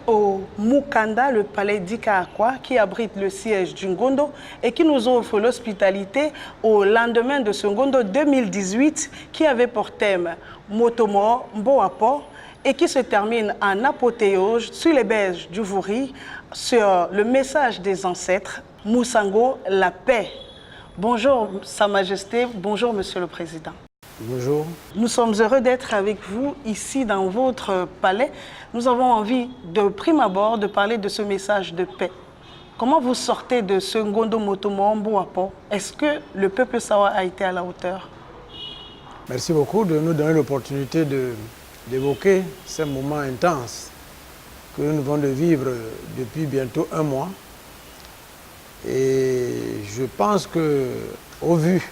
au Mukanda, le palais d'Ikaakwa, qui abrite le siège du Ngondo et qui nous offre l'hospitalité au lendemain de ce Ngondo 2018 qui avait pour thème Motomo Mboapo et qui se termine en apothéose sur les berges du Vouri sur le message des ancêtres, Musango, la paix. Bonjour Sa Majesté, bonjour Monsieur le Président. Bonjour. Nous sommes heureux d'être avec vous ici dans votre palais. Nous avons envie de prime abord de parler de ce message de paix. Comment vous sortez de ce Ngondo Motomo Mboapo? Est-ce que le peuple Sawa a été à la hauteur? Merci beaucoup de nous donner l'opportunité d'évoquer ces moments intenses que nous venons de vivre depuis bientôt un mois. Et je pense qu'au vu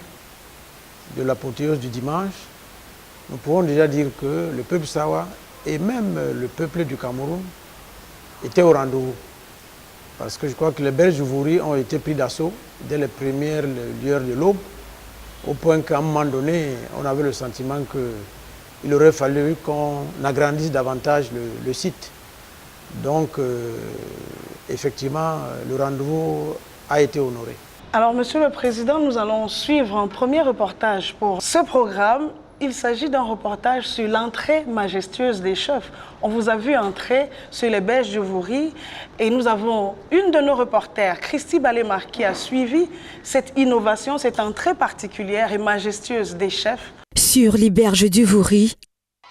de l'apothéose du dimanche, nous pouvons déjà dire que le peuple Sawa et même le peuple du Cameroun étaient au rendez-vous. Parce que je crois que les berges du Vouri ont été pris d'assaut dès les premières lueurs de l'aube, au point qu'à un moment donné, on avait le sentiment qu'il aurait fallu qu'on agrandisse davantage le site. Donc, effectivement, le rendez-vous a été honoré. Alors, Monsieur le Président, nous allons suivre un premier reportage pour ce programme. Il s'agit d'un reportage sur l'entrée majestueuse des chefs. On vous a vu entrer sur les berges du Vouri et nous avons une de nos reporters, Christy Balema, qui a suivi cette innovation, cette entrée particulière et majestueuse des chefs. Sur les berges du Vouri,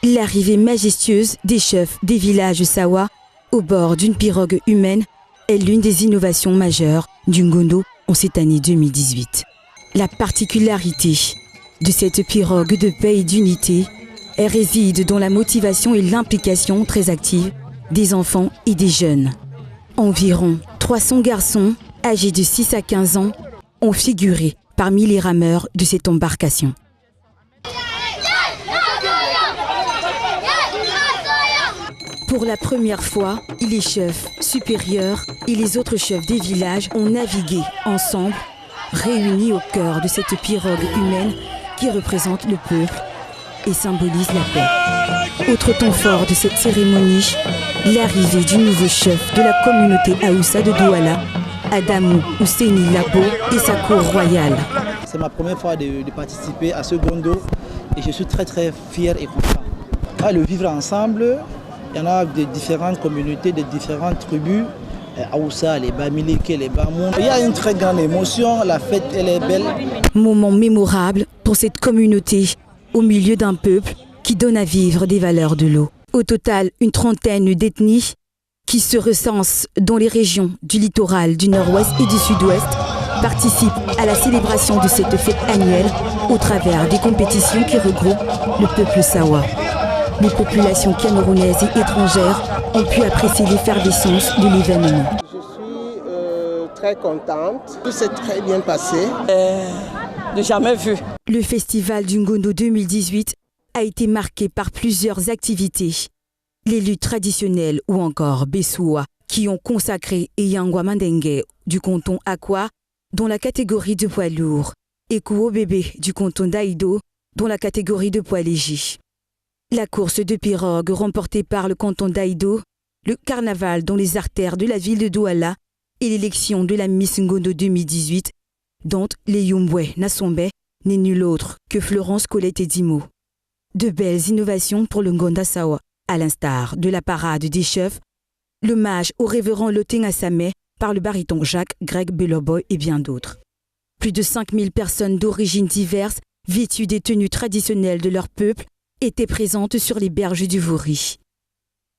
l'arrivée majestueuse des chefs des villages Sawa au bord d'une pirogue humaine est l'une des innovations majeures du Ngondo en cette année 2018. La particularité de cette pirogue de paix et d'unité réside dans la motivation et l'implication très active des enfants et des jeunes. Environ 300 garçons âgés de 6 à 15 ans ont figuré parmi les rameurs de cette embarcation. Pour la première fois, les chefs supérieurs et les autres chefs des villages ont navigué ensemble, réunis au cœur de cette pirogue humaine qui représente le peuple et symbolise la paix. Autre temps fort de cette cérémonie, l'arrivée du nouveau chef de la communauté Aoussa de Douala, Adamou Ouseni Labo et sa cour royale. C'est ma première fois de participer à ce Ngondo et je suis très fier et content. Le vivre ensemble, il y en a de différentes communautés, de différentes tribus, Aoussa, les Bamileke, les Bamoun. Il y a une très grande émotion, la fête elle est belle. Moment mémorable pour cette communauté, au milieu d'un peuple qui donne à vivre des valeurs de l'eau. Au total, une trentaine d'ethnies qui se recensent dans les régions du littoral du nord-ouest et du sud-ouest participent à la célébration de cette fête annuelle au travers des compétitions qui regroupent le peuple Sawa. Les populations camerounaises et étrangères ont pu apprécier l'effervescence de l'événement. Je suis très contente, tout s'est très bien passé. De jamais vu. Le festival du Ngondo 2018 a été marqué par plusieurs activités. Les luttes traditionnelles ou encore Bessoua qui ont consacré Eyangwa Mandengue du canton Akwa dans la catégorie de poids lourd et Kouo Bébé du canton d'Aïdo dans la catégorie de poids léger. La course de pirogue remportée par le canton d'Aïdo, le carnaval dans les artères de la ville de Douala et l'élection de la Miss Ngondo 2018, dont les Yumbwe Nasombe n'est nul autre que Florence Colette Dimo. De belles innovations pour le Ngonda Sawa, à l'instar de la parade des chefs, l'hommage au révérend Loteng Assameh par le baryton Jacques Greg Beloboy et bien d'autres. Plus de 5000 personnes d'origines diverses, vêtues des tenues traditionnelles de leur peuple, étaient présentes sur les berges du Vouri.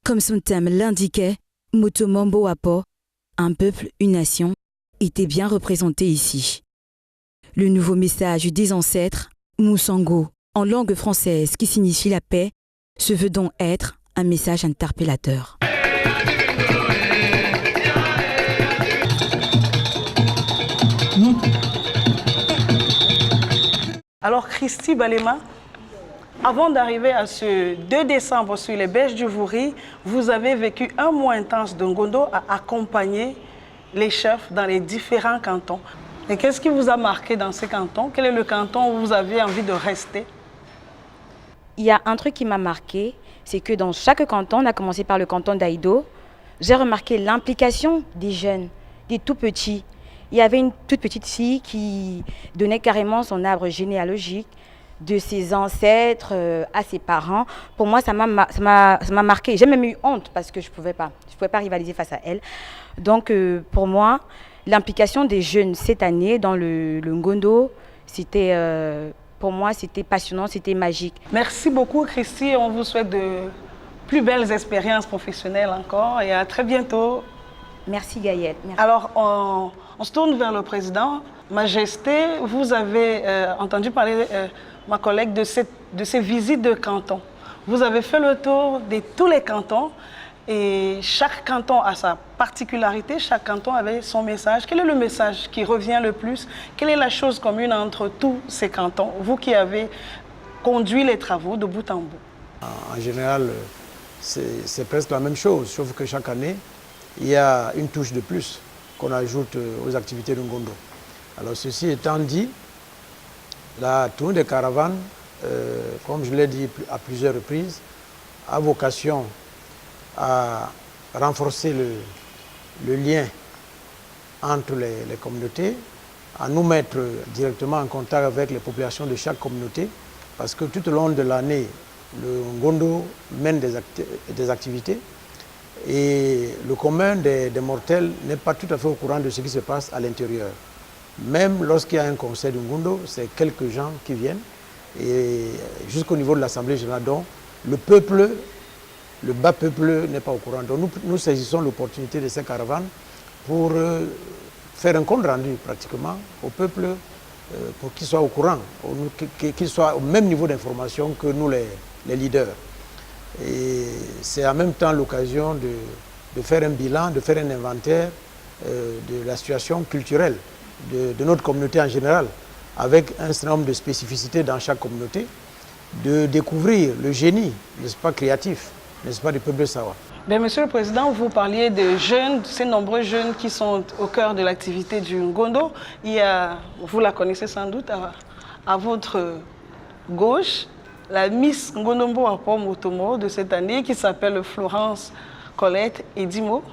Comme son thème l'indiquait, Motomo Mboapo, un peuple, une nation, était bien représenté ici. Le nouveau message des ancêtres, Musango, en langue française qui signifie la paix, se veut donc être un message interpellateur. Alors Christy Balema, avant d'arriver à ce 2 décembre sur les berges du Vouri, vous avez vécu un mois intense de Ngondo à accompagner les chefs dans les différents cantons. Et qu'est-ce qui vous a marqué dans ces cantons? Quel est le canton où vous avez envie de rester? Il y a un truc qui m'a marqué, c'est que dans chaque canton, on a commencé par le canton d'Aïdo, j'ai remarqué l'implication des jeunes, des tout petits. Il y avait une toute petite fille qui donnait carrément son arbre généalogique de ses ancêtres à ses parents. Pour moi, ça m'a marqué. J'ai même eu honte parce que je pouvais pas rivaliser face à elle. Donc, pour moi, l'implication des jeunes cette année dans le Ngondo, c'était, pour moi, c'était passionnant, c'était magique. Merci beaucoup, Christy. On vous souhaite de plus belles expériences professionnelles encore et à très bientôt. Merci, Gaëlle. Merci. Alors, on se tourne vers le président. Majesté, vous avez entendu parler, ma collègue, de ces visites de cantons. Vous avez fait le tour de tous les cantons et chaque canton a sa particularité, chaque canton avait son message. Quel est le message qui revient le plus? Quelle est la chose commune entre tous ces cantons? Vous qui avez conduit les travaux de bout en bout. En général, c'est presque la même chose, sauf que chaque année, il y a une touche de plus qu'on ajoute aux activités de Ngondo. Alors ceci étant dit, la tournée des caravanes, comme je l'ai dit à plusieurs reprises, a vocation à renforcer le lien entre les communautés, à nous mettre directement en contact avec les populations de chaque communauté, parce que tout au long de l'année, le Ngondo mène des activités et le commun des mortels n'est pas tout à fait au courant de ce qui se passe à l'intérieur. Même lorsqu'il y a un conseil de Ngondo, c'est quelques gens qui viennent et jusqu'au niveau de l'Assemblée générale, donc le peuple, le bas peuple n'est pas au courant. Donc nous saisissons l'opportunité de ces caravanes pour faire un compte rendu pratiquement au peuple pour qu'il soit au courant, qu'il soit au même niveau d'information que nous les leaders. Et c'est en même temps l'occasion de faire un bilan, de faire un inventaire de la situation culturelle de notre communauté en général, avec un certain nombre de spécificités dans chaque communauté, de découvrir le génie, n'est-ce pas, créatif, n'est-ce pas, du peuple Sawa. Bien, Monsieur le Président, vous parliez de jeunes, de ces nombreux jeunes qui sont au cœur de l'activité du Ngondo. Il y a, vous la connaissez sans doute, à votre gauche, la Miss Ngondombo Apomotomo de cette année qui s'appelle Florence Colette Edimo,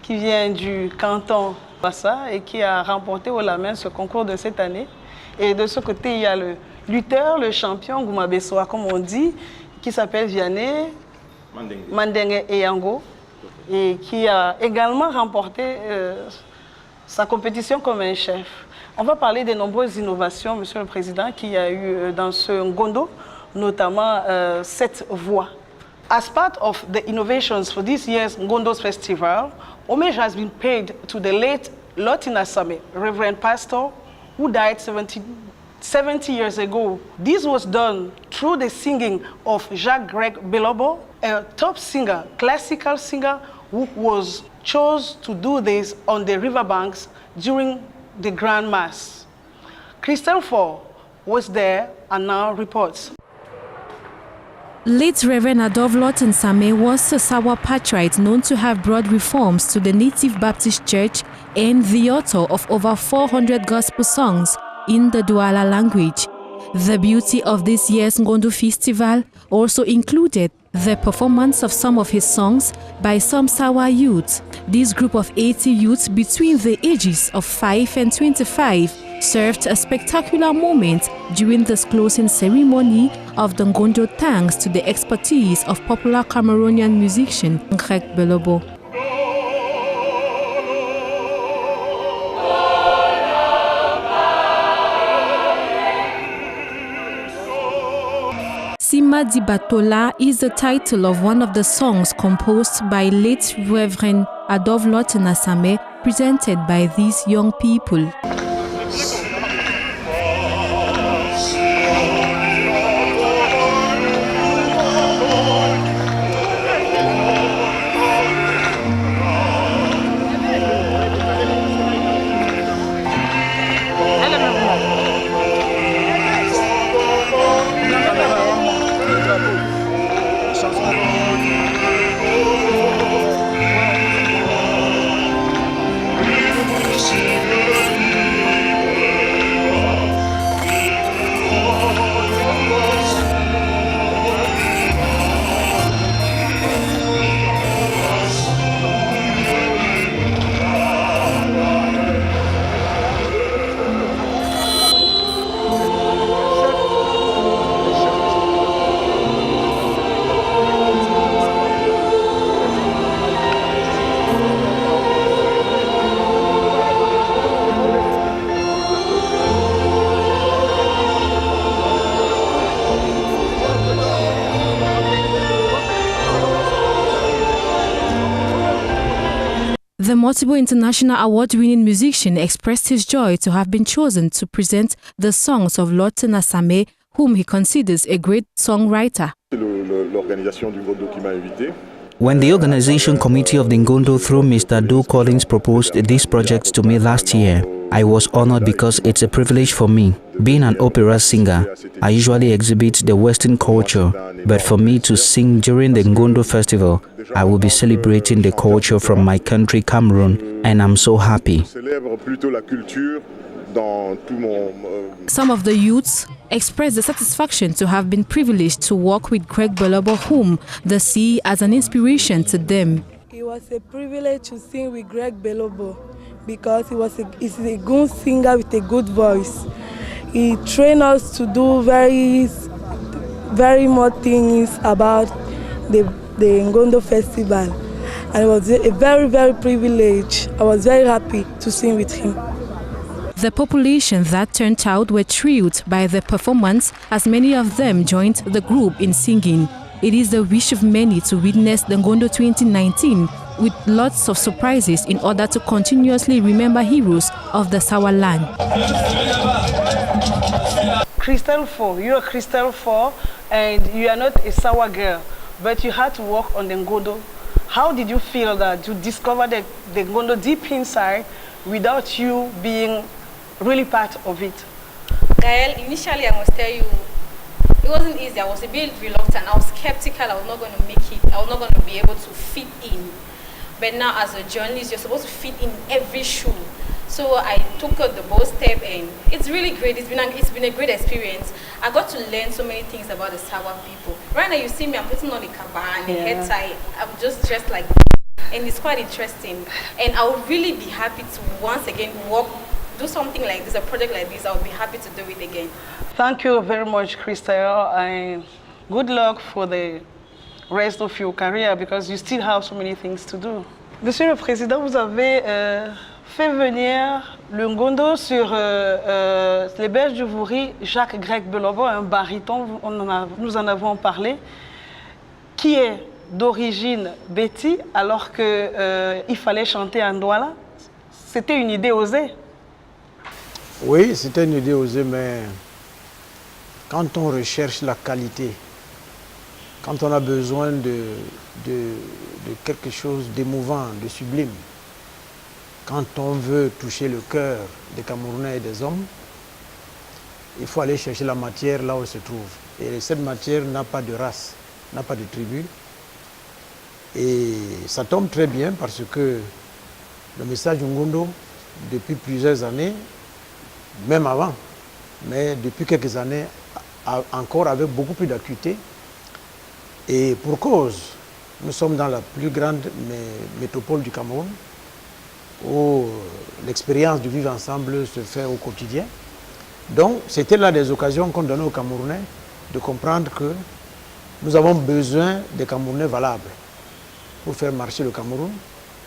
qui vient du canton Bassa et qui a remporté haut la main ce concours de cette année. Et de ce côté, il y a le lutteur, le champion Goumabesoa, comme on dit, qui s'appelle Vianney Mandengue Eyango et qui a également remporté sa compétition comme un chef. On va parler des nombreuses innovations, Monsieur le Président, qu'il y a eu dans ce Ngondo, notamment cette voix. As part of the innovations for this year's Ngondo's Festival, homage has been paid to the late Lotin Asame, Reverend Pastor, who died 70 years ago. This was done through the singing of Jacques-Greg Belobo, a top singer, classical singer, who was chosen to do this on the riverbanks during the Grand Mass. Christian Fall was there and now reports. Late Reverend Adolphe Lotin Same was a Sawa patriarch known to have brought reforms to the Native Baptist Church and the author of over 400 gospel songs in the Douala language. The beauty of this year's Ngondo Festival also included the performance of some of his songs by some Sawa youths. This group of 80 youths between the ages of 5 and 25 served a spectacular moment during this closing ceremony of the Ngondo thanks to the expertise of popular Cameroonian musician Greg Belobo. Sima Di Batola is the title of one of the songs composed by late Reverend Adolphe Lotin Asame, presented by these young people. The multiple international award-winning musician expressed his joy to have been chosen to present the songs of Lord Tenasame, whom he considers a great songwriter. L'organisation du Ngondo qui m'a invité. When the organization committee of the Ngondo through Mr. Do Collins proposed this project to me last year, I was honored because it's a privilege for me. Being an opera singer, I usually exhibit the Western culture, but for me to sing during the Ngondo festival, I will be celebrating the culture from my country, Cameroon, and I'm so happy. Some of the youths expressed the satisfaction to have been privileged to work with Greg Belobo, whom they see as an inspiration to them. It was a privilege to sing with Greg Belobo because he's a good singer with a good voice. He trained us to do very more things about the Ngondo Festival. And it was a very privilege. I was very happy to sing with him. The population that turned out were thrilled by the performance, as many of them joined the group in singing. It is the wish of many to witness the Ngondo 2019 with lots of surprises in order to continuously remember heroes of the Sawa land. Crystal 4, you're a Crystal 4 and you are not a Sawa girl, but you had to work on the Ngondo. How did you feel that you discovered the Ngondo deep inside without you being really part of it? Gael, initially I must tell you, it wasn't easy. I was a bit reluctant. I was skeptical I was not going to make it. I was not going to be able to fit in. But now as a journalist, you're supposed to fit in every shoe. So I took the bold step and it's really great. It's been a great experience. I got to learn so many things about the Sawa people. Right now you see me, I'm putting on a kaban, a head tie. I'm just dressed like and it's quite interesting. And I would really be happy to once again do something like this, a project like this. I would be happy to do it again. Thank you very much, Christelle, and good luck for the rest of your career because you still have so many things to do. Monsieur le Président, vous avez fait venir le Ngondo sur les berges du Vouri, Jacques Greg Belobo, un baryton, nous en avons parlé, qui est d'origine Betty, alors qu'il fallait chanter en Douala. C'était une idée osée. Oui, c'était une idée osée, mais quand on recherche la qualité, quand on a besoin de quelque chose d'émouvant, de sublime, quand on veut toucher le cœur des Camerounais et des hommes, il faut aller chercher la matière là où elle se trouve. Et cette matière n'a pas de race, n'a pas de tribu. Et ça tombe très bien parce que le message du Ngondo, depuis plusieurs années, même avant, mais depuis quelques années, encore avec beaucoup plus d'acuité. Et pour cause, nous sommes dans la plus grande métropole du Cameroun, où l'expérience du vivre ensemble se fait au quotidien. Donc, c'était là des occasions qu'on donnait aux Camerounais de comprendre que nous avons besoin des Camerounais valables pour faire marcher le Cameroun.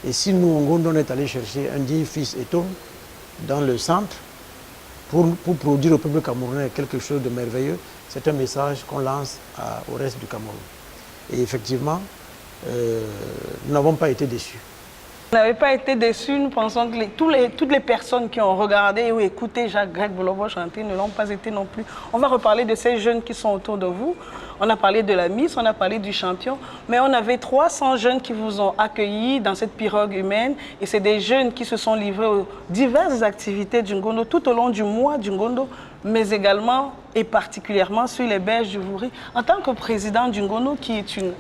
Et si nous, Ngondo, on est allé chercher un digne fils Eton dans le centre pour produire au peuple camerounais quelque chose de merveilleux, c'est un message qu'on lance au reste du Cameroun. Et effectivement, nous n'avons pas été déçus. Vous n'avez pas été déçus, nous pensons que toutes les personnes qui ont regardé ou écouté Jacques Greg Belobo chanter ne l'ont pas été non plus. On va reparler de ces jeunes qui sont autour de vous. On a parlé de la Miss, on a parlé du champion, mais on avait 300 jeunes qui vous ont accueillis dans cette pirogue humaine et c'est des jeunes qui se sont livrés aux diverses activités du Ngondo tout au long du mois du Ngondo, mais également et particulièrement sur les berges du Vouri. En tant que président du Ngondo, qui est une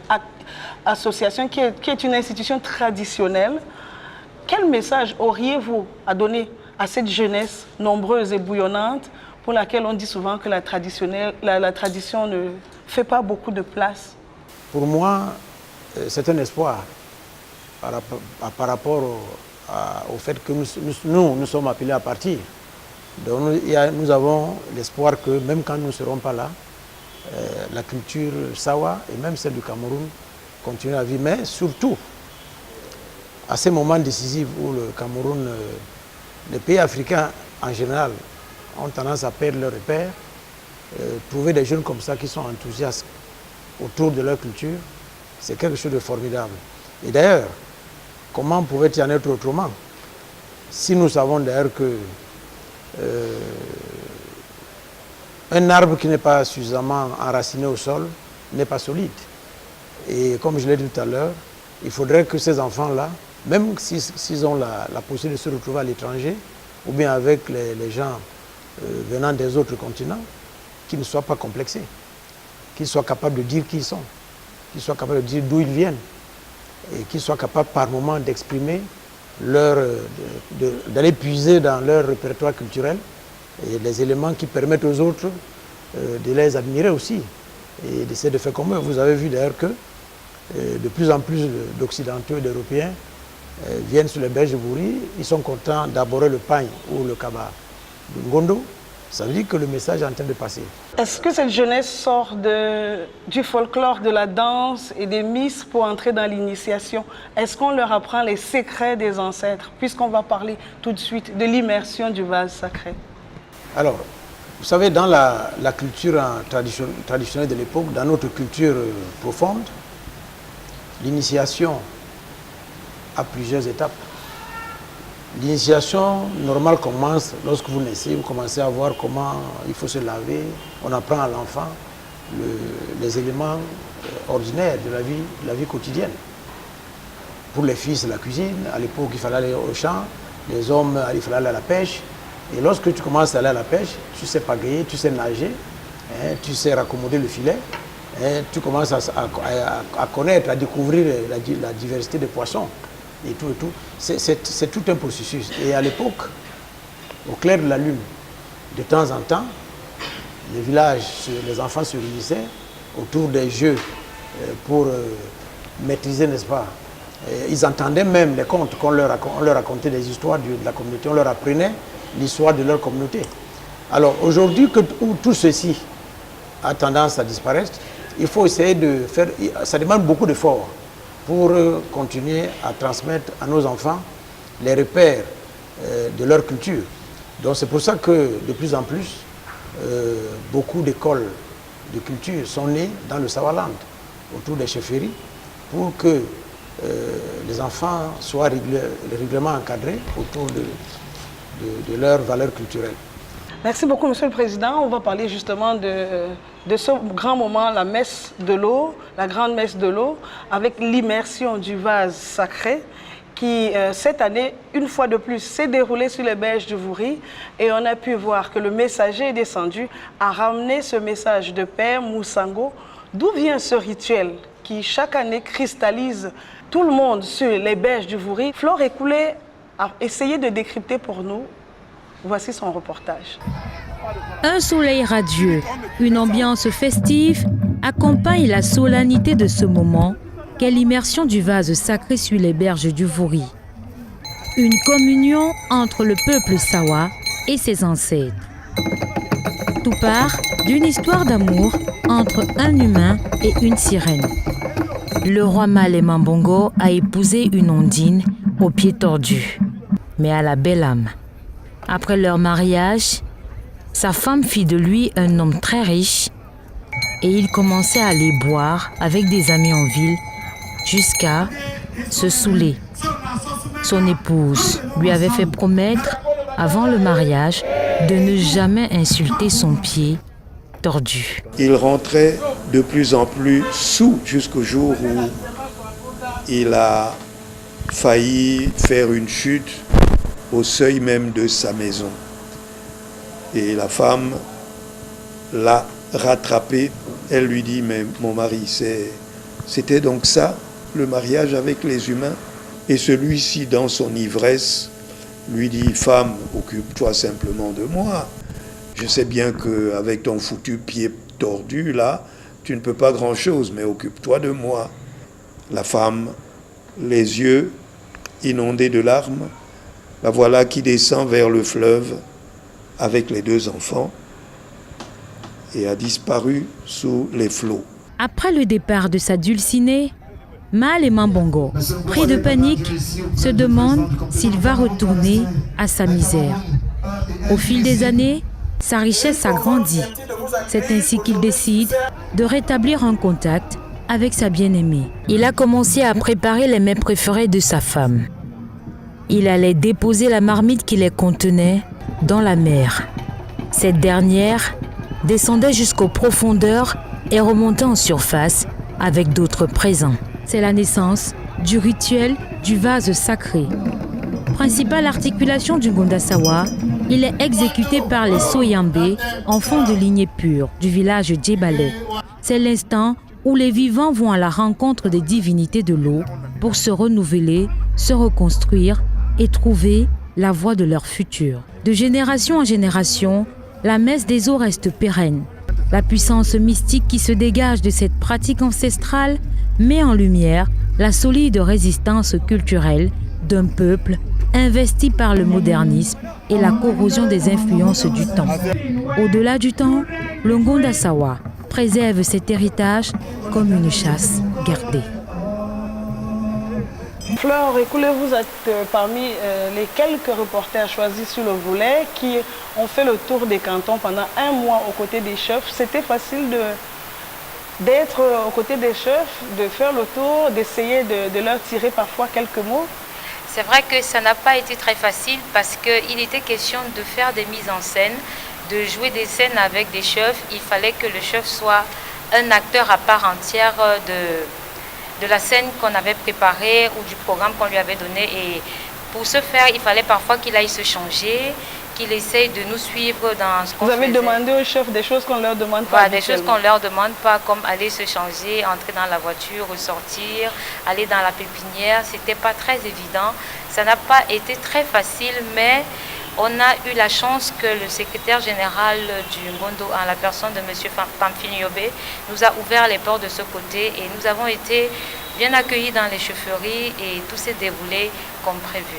association, qui est une institution traditionnelle, quel message auriez-vous à donner à cette jeunesse nombreuse et bouillonnante pour laquelle on dit souvent que la tradition ne fait pas beaucoup de place? Pour moi, c'est un espoir par rapport au fait que nous sommes appelés à partir. Donc nous avons l'espoir que même quand nous ne serons pas là, la culture Sawa et même celle du Cameroun continue à vivre. Mais surtout, à ces moments décisifs où le Cameroun, les pays africains en général, ont tendance à perdre leur repère, trouver des jeunes comme ça qui sont enthousiastes autour de leur culture, c'est quelque chose de formidable. Et d'ailleurs, comment pouvait-il en être autrement? Si nous savons d'ailleurs que un arbre qui n'est pas suffisamment enraciné au sol n'est pas solide. Et comme je l'ai dit tout à l'heure, il faudrait que ces enfants-là, même s'ils ont la possibilité de se retrouver à l'étranger, ou bien avec les gens venant des autres continents, qu'ils ne soient pas complexés, qu'ils soient capables de dire qui ils sont, qu'ils soient capables de dire d'où ils viennent, et qu'ils soient capables par moment d'exprimer d'aller puiser dans leur répertoire culturel et les éléments qui permettent aux autres de les admirer aussi et d'essayer de faire comme eux. Vous avez vu d'ailleurs que de plus en plus d'Occidentaux et d'Européens viennent sur les berges de Bouri, ils sont contents d'aborder le pagne ou le kaba du Ngondo. Ça veut dire que le message est en train de passer. Est-ce que cette jeunesse sort du folklore, de la danse et des mythes pour entrer dans l'initiation? Est-ce qu'on leur apprend les secrets des ancêtres? Puisqu'on va parler tout de suite de l'immersion du vase sacré. Alors, vous savez, dans la culture traditionnelle de l'époque, dans notre culture profonde, l'initiation a plusieurs étapes. L'initiation normale commence lorsque vous naissez, vous commencez à voir comment il faut se laver, on apprend à l'enfant les éléments ordinaires de la vie quotidienne. Pour les filles, c'est la cuisine, à l'époque il fallait aller au champ, les hommes, il fallait aller à la pêche. Et lorsque tu commences à aller à la pêche, tu sais pagayer, tu sais nager, hein, tu sais raccommoder le filet, hein, tu commences à connaître, à découvrir la diversité des poissons. Et tout. C'est tout un processus. Et à l'époque, au clair de la lune, de temps en temps, les villages, les enfants se réunissaient autour des jeux pour maîtriser, n'est-ce pas? Et ils entendaient même les contes, on leur racontait des histoires de la communauté, on leur apprenait l'histoire de leur communauté. Alors aujourd'hui, où tout ceci a tendance à disparaître, il faut essayer de faire, ça demande beaucoup d'efforts pour continuer à transmettre à nos enfants les repères de leur culture. Donc c'est pour ça que de plus en plus, beaucoup d'écoles de culture sont nées dans le Sawaland, autour des chefferies, pour que les enfants soient régulièrement encadrés autour de leurs valeurs culturelles. Merci beaucoup, Monsieur le Président. On va parler justement de ce grand moment, la messe de l'eau, la grande messe de l'eau, avec l'immersion du vase sacré qui, cette année, une fois de plus, s'est déroulée sur les berges du Vouri. Et on a pu voir que le messager est descendu, a ramené ce message de paix, Moussango. D'où vient ce rituel qui, chaque année, cristallise tout le monde sur les berges du Vouri? Flore Écoulé a essayé de décrypter pour nous. Voici son reportage. Un soleil radieux, une ambiance festive accompagnent la solennité de ce moment qu'est l'immersion du vase sacré sur les berges du Vouri. Une communion entre le peuple Sawa et ses ancêtres. Tout part d'une histoire d'amour entre un humain et une sirène. Le roi Malé Mambongo a épousé une ondine aux pieds tordus, mais à la belle âme. Après leur mariage, sa femme fit de lui un homme très riche et il commençait à aller boire avec des amis en ville jusqu'à se saouler. Son épouse lui avait fait promettre, avant le mariage, de ne jamais insulter son pied tordu. Il rentrait de plus en plus saoul jusqu'au jour où il a failli faire une chute au seuil même de sa maison. Et la femme l'a rattrapé. Elle lui dit, mais mon mari, c'était donc ça, le mariage avec les humains? Et celui-ci, dans son ivresse, lui dit, femme, occupe-toi simplement de moi. Je sais bien qu'avec ton foutu pied tordu, là, tu ne peux pas grand-chose, mais occupe-toi de moi. La femme, les yeux inondés de larmes, la voilà qui descend vers le fleuve avec les deux enfants et a disparu sous les flots. Après le départ de sa dulcinée, Malé Mambongo, pris de panique, se demande s'il va retourner à sa misère. Au fil des années, sa richesse s'agrandit. C'est ainsi qu'il décide de rétablir un contact avec sa bien-aimée. Il a commencé à préparer les mets préférés de sa femme. Il allait déposer la marmite qui les contenait dans la mer. Cette dernière descendait jusqu'aux profondeurs et remontait en surface avec d'autres présents. C'est la naissance du rituel du vase sacré. Principale articulation du Ngonda-Sawa, il est exécuté par les Soyambé, enfants de lignée pure du village Djebale. C'est l'instant où les vivants vont à la rencontre des divinités de l'eau pour se renouveler, se reconstruire et trouver la voie de leur futur. De génération en génération, la messe des eaux reste pérenne. La puissance mystique qui se dégage de cette pratique ancestrale met en lumière la solide résistance culturelle d'un peuple investi par le modernisme et la corrosion des influences du temps. Au-delà du temps, le Ngonda-Sawa préserve cet héritage comme une chasse gardée. Flore Ekule, vous êtes parmi les quelques reporters choisis sur le volet qui ont fait le tour des cantons pendant un mois aux côtés des chefs. C'était facile d'être aux côtés des chefs, de faire le tour, d'essayer de leur tirer parfois quelques mots? C'est vrai que ça n'a pas été très facile parce qu'il était question de faire des mises en scène, de jouer des scènes avec des chefs. Il fallait que le chef soit un acteur à part entière de la scène qu'on avait préparée ou du programme qu'on lui avait donné. Et pour ce faire, il fallait parfois qu'il aille se changer, qu'il essaye de nous suivre dans ce qu'on faisait. Vous avez demandé aux chefs des choses qu'on ne leur demande pas? Des choses qu'on ne leur demande pas, comme aller se changer, entrer dans la voiture, ressortir, aller dans la pépinière. Ce n'était pas très évident. Ça n'a pas été très facile, mais on a eu la chance que le secrétaire général du Ngondo, en la personne de M. Pamphile Yobé, nous a ouvert les portes de ce côté et nous avons été bien accueillis dans les chaufferies et tout s'est déroulé comme prévu.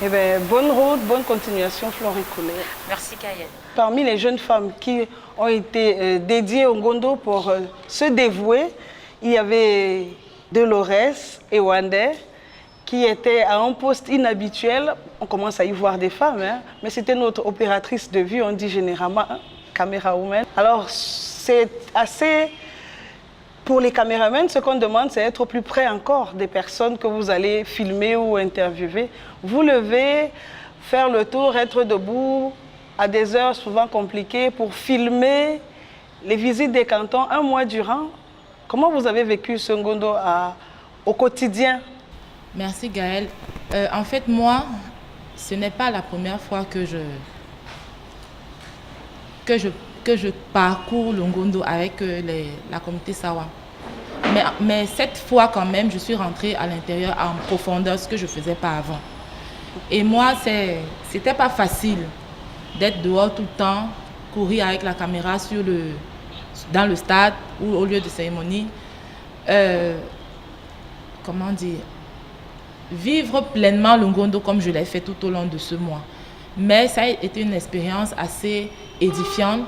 Eh bien, bonne route, bonne continuation, Flore Ekule. Merci, Gaëlle. Parmi les jeunes femmes qui ont été dédiées au Ngondo pour se dévouer, il y avait Dolores et Wandé qui étaient à un poste inhabituel. On commence à y voir des femmes, hein, mais c'était notre opératrice de vue, on dit généralement caméra woman. Alors, c'est assez... Pour les caméramans, ce qu'on demande, c'est être au plus près encore des personnes que vous allez filmer ou interviewer. Vous lever, faire le tour, être debout à des heures souvent compliquées pour filmer les visites des cantons un mois durant. Comment vous avez vécu ce Ngondo au quotidien? Merci Gaëlle. En fait, moi, ce n'est pas la première fois que je parcours le Ngondo avec la communauté Sawa. Mais cette fois quand même, je suis rentrée à l'intérieur en profondeur, ce que je ne faisais pas avant. Et moi, c'était pas facile d'être dehors tout le temps, courir avec la caméra dans le stade ou au lieu de cérémonie. Comment dire? Vivre pleinement le Ngondo comme je l'ai fait tout au long de ce mois. Mais ça a été une expérience assez édifiante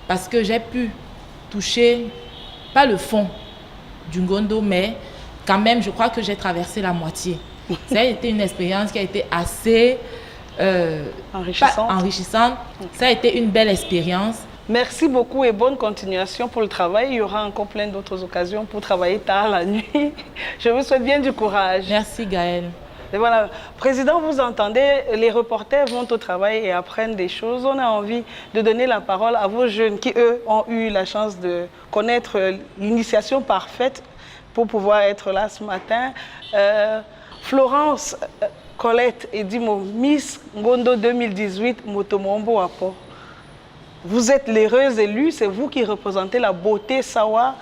parce que j'ai pu toucher, pas le fond du Ngondo, mais quand même, je crois que j'ai traversé la moitié. Ça a été une expérience qui a été assez enrichissante. Ça a été une belle expérience. Merci beaucoup et bonne continuation pour le travail. Il y aura encore plein d'autres occasions pour travailler tard la nuit. Je vous souhaite bien du courage. Merci Gaëlle. Et voilà, Président, vous entendez, les reporters vont au travail et apprennent des choses. On a envie de donner la parole à vos jeunes qui, eux, ont eu la chance de connaître l'initiation parfaite pour pouvoir être là ce matin. Florence, Colette et Dimo, Miss Ngondo 2018, Motomombo Apo. Vous êtes l'heureuse élue, c'est vous qui représentez la beauté Sawa,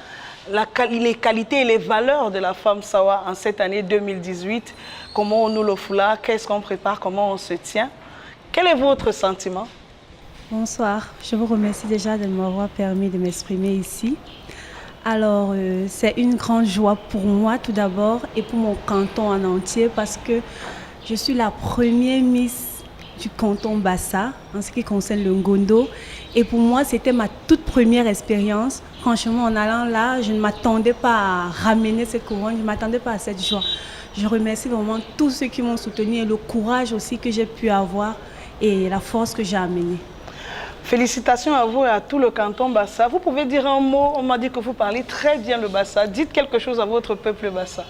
les qualités et les valeurs de la femme Sawa en cette année 2018. Comment on nous le fout là, qu'est-ce qu'on prépare, comment on se tient. Quel est votre sentiment? Bonsoir, je vous remercie déjà de m'avoir permis de m'exprimer ici. Alors, c'est une grande joie pour moi tout d'abord et pour mon canton en entier parce que je suis la première Miss du canton Bassa en ce qui concerne le Ngondo. Et pour moi, c'était ma toute première expérience. Franchement, en allant là, je ne m'attendais pas à ramener cette couronne, je ne m'attendais pas à cette joie. Je remercie vraiment tous ceux qui m'ont soutenu et le courage aussi que j'ai pu avoir et la force que j'ai amenée. Félicitations à vous et à tout le canton Bassa. Vous pouvez dire un mot, on m'a dit que vous parlez très bien le Bassa. Dites quelque chose à votre peuple Bassa.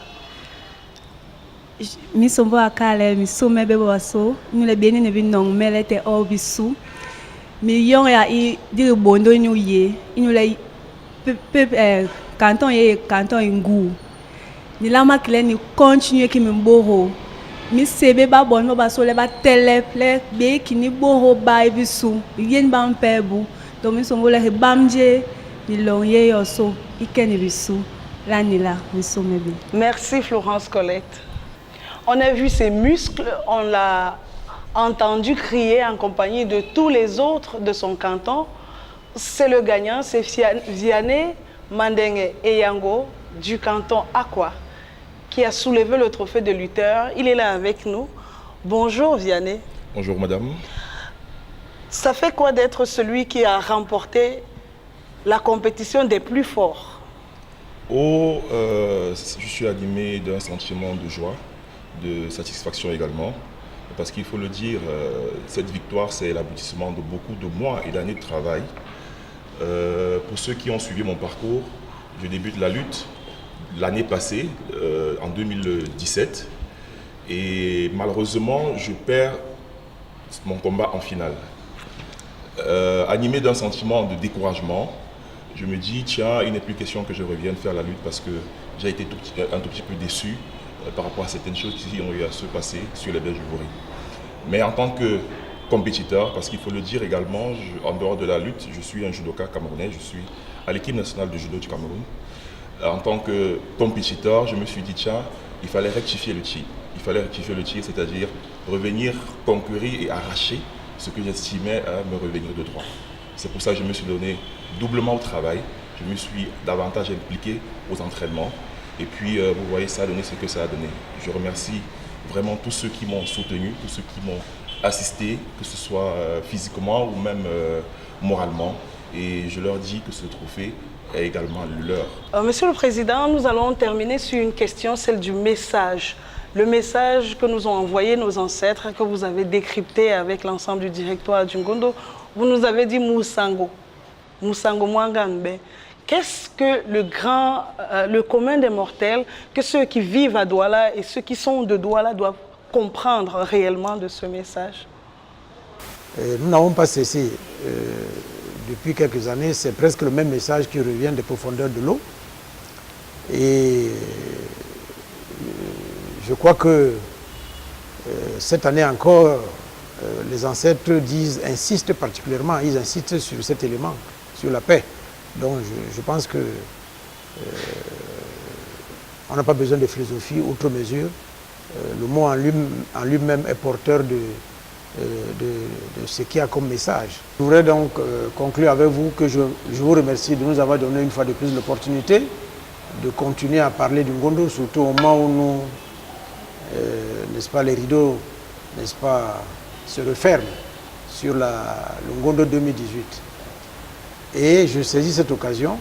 Mi sombo akale mi some bebo waso nous les béni ne bin non melete obisu mi yon ya I dire bondo ñu yé ñu lay canton yé canton ngu ni la makle ni continuer ki mi mboro mi sebe ba bon ba so le ba teleple be ki ni boro ba bisu yen ba mpebu donc mi sombo le bamje ni lon yé yo so ikeni bisu la ni la mi some be. Merci Florence Colette. On a vu ses muscles, on l'a entendu crier en compagnie de tous les autres de son canton. C'est le gagnant, c'est Vianney Mandenge Eyango du canton Akwa qui a soulevé le trophée de lutteur. Il est là avec nous. Bonjour Vianney. Bonjour madame. Ça fait quoi d'être celui qui a remporté la compétition des plus forts? Je suis animé d'un sentiment de joie, de satisfaction également, parce qu'il faut le dire, cette victoire c'est l'aboutissement de beaucoup de mois et d'années de travail. Pour ceux qui ont suivi mon parcours, je débute la lutte l'année passée, en 2017, et malheureusement je perds mon combat en finale. Animé d'un sentiment de découragement, je me dis tiens, il n'est plus question que je revienne faire la lutte parce que j'ai été un tout petit peu déçu par rapport à certaines choses qui ont eu à se passer sur les berges du Vori. Mais en tant que compétiteur, parce qu'il faut le dire également, en dehors de la lutte, je suis un judoka camerounais, je suis à l'équipe nationale de judo du Cameroun. En tant que compétiteur, je me suis dit tiens, il fallait rectifier le tir. Il fallait rectifier le tir, c'est-à-dire revenir conquérir et arracher ce que j'estimais me revenir de droit. C'est pour ça que je me suis donné doublement au travail, je me suis davantage impliqué aux entraînements. Et puis, vous voyez, ça a donné ce que ça a donné. Je remercie vraiment tous ceux qui m'ont soutenu, tous ceux qui m'ont assisté, que ce soit physiquement ou même moralement. Et je leur dis que ce trophée est également leur. Monsieur le Président, nous allons terminer sur une question, celle du message. Le message que nous ont envoyé nos ancêtres, que vous avez décrypté avec l'ensemble du directoire du Ngondo, vous nous avez dit Moussango, Moussango Mwanganbe. Qu'est-ce que le commun des mortels, que ceux qui vivent à Douala et ceux qui sont de Douala doivent comprendre réellement de ce message? Nous n'avons pas cessé. Depuis quelques années, c'est presque le même message qui revient des profondeurs de l'eau. Et je crois que cette année encore, les ancêtres insistent particulièrement, ils insistent sur cet élément, sur la paix. Donc je pense que on n'a pas besoin de philosophie, outre mesure. Le mot en lui-même est porteur de ce qu'il y a comme message. Je voudrais donc conclure avec vous que je vous remercie de nous avoir donné une fois de plus l'opportunité de continuer à parler du Ngondo, surtout au moment où nous, n'est-ce pas, les rideaux, n'est-ce pas, se referment sur le Ngondo 2018. Et je saisis cette occasion,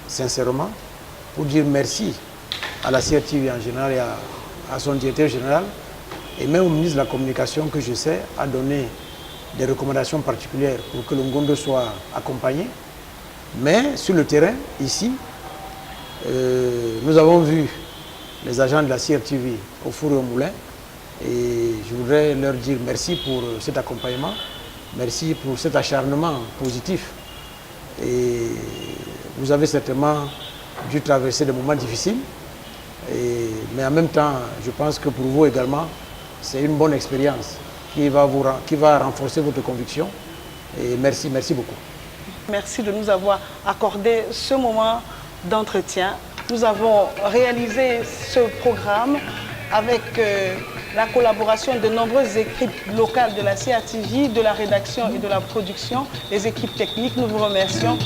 sincèrement, pour dire merci à la CRTV en général et à son directeur général, et même au ministre de la Communication, que je sais, a donné des recommandations particulières pour que le Ngondo soit accompagné. Mais sur le terrain, ici, nous avons vu les agents de la CRTV au four et au moulin, et je voudrais leur dire merci pour cet accompagnement, merci pour cet acharnement positif. Et vous avez certainement dû traverser des moments difficiles, mais en même temps, je pense que pour vous également, c'est une bonne expérience qui va renforcer votre conviction. Et merci, merci beaucoup. Merci de nous avoir accordé ce moment d'entretien. Nous avons réalisé ce programme avec la collaboration de nombreuses équipes locales de la CRTV, de la rédaction et de la production, les équipes techniques. Nous vous remercions.